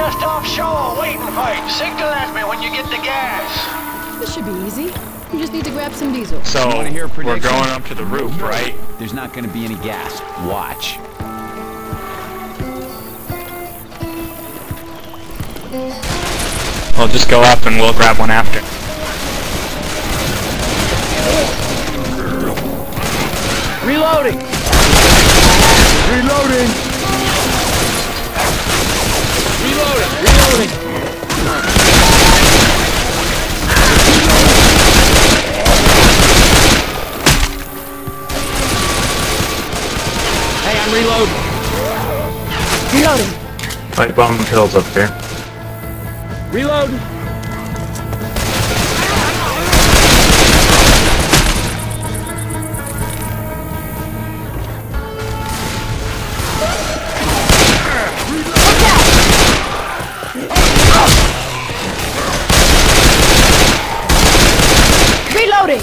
just offshore waiting for you. Signal me when you get the gas. This should be easy. You just need to grab some diesel. So, we're going up to the roof, right? There's not gonna be any gas. Watch. We'll just go up and we'll grab one after. Reloading! Reloading! Reloading! Reloading! Hey, I'm reloading! Reloading! Pipe bomb kills up here. Reloading! Reloading!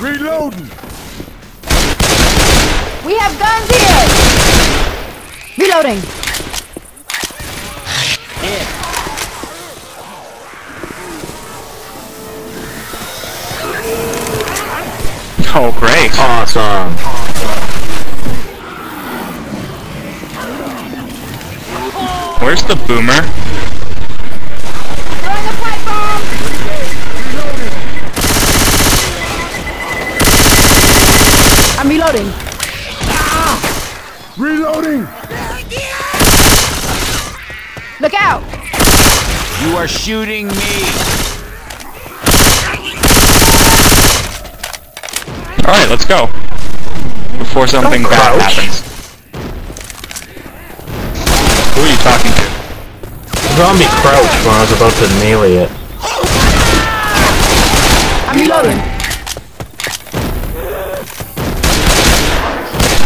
Reloading! We have guns here! Reloading! Oh, great. Awesome. Where's the boomer? Throwing a pipe bomb! I'm reloading. Reloading! Look out! You are shooting me! Alright, let's go. Before something bad happens. Who are you talking to? Zombie crouched when I was about to melee it. I'm reloading.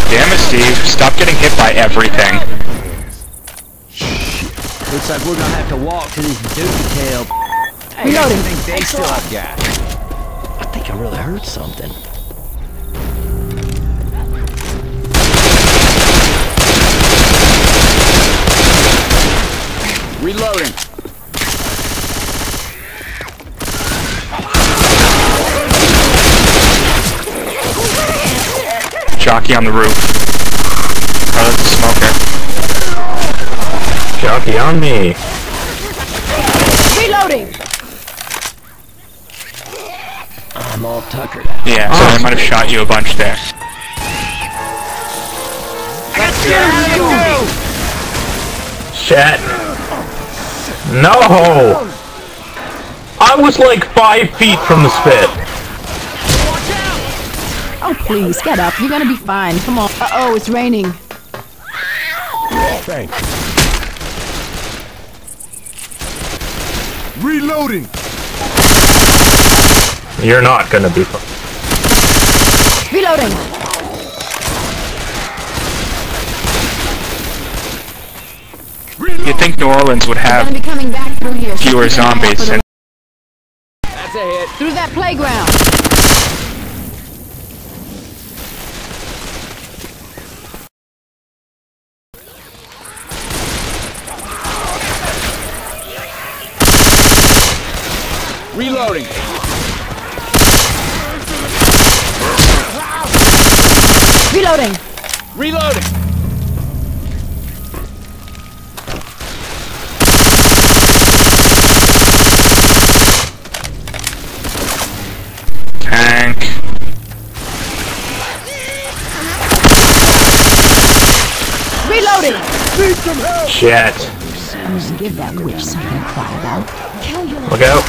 Damn it, Steve. Stop getting hit by everything. Looks like we're gonna have to walk to this dookie tail. Hey, Reloading. I think they still have gas. I think I really heard something. Reloading. Jockey on the roof. Oh, that's a smoker. Jockey on me. Reloading! I'm all tuckered out. Yeah, so they might have shot you a bunch there. Shit. No! I was like 5 feet from the spit. Oh, please, get up. You're gonna be fine. Come on. Uh-oh, it's raining. Thanks. Reloading! You're not gonna be fine. Reloading! You'd think New Orleans would I'm have gonna be coming back through here. so fewer keep an eye out zombies for the- and That's a hit. Through that playground. Reloading. Reloading! Reloading. tank. Reloading! Shit. I'm gonna give that witch something to cry about. Look out.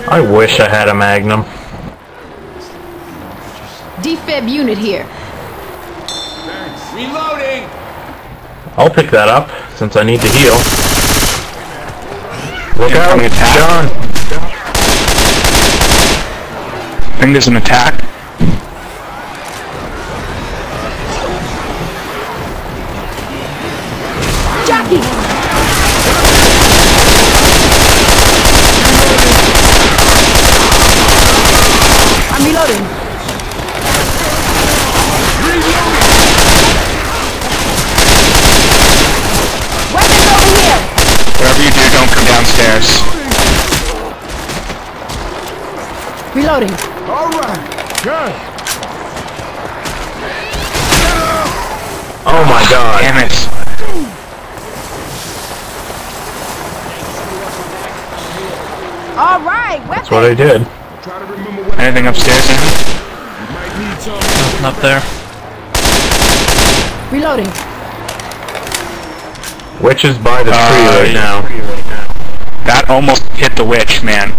I wish I had a magnum. Defib unit here. Reloading. I'll pick that up, since I need to heal. Look out, Incoming attack. John! I think there's an attack. Jockey! upstairs. Reloading. Oh my god. Damn it. All right. That's what I did. Anything upstairs? Nothing up there. Reloading. Witch is by the tree right now. That almost hit the witch, man.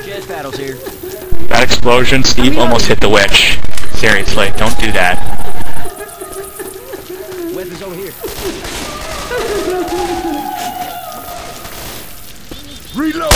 Jazz battles here. That explosion, Steve, almost hit the witch. Seriously, don't do that. Weapons over here. Reload!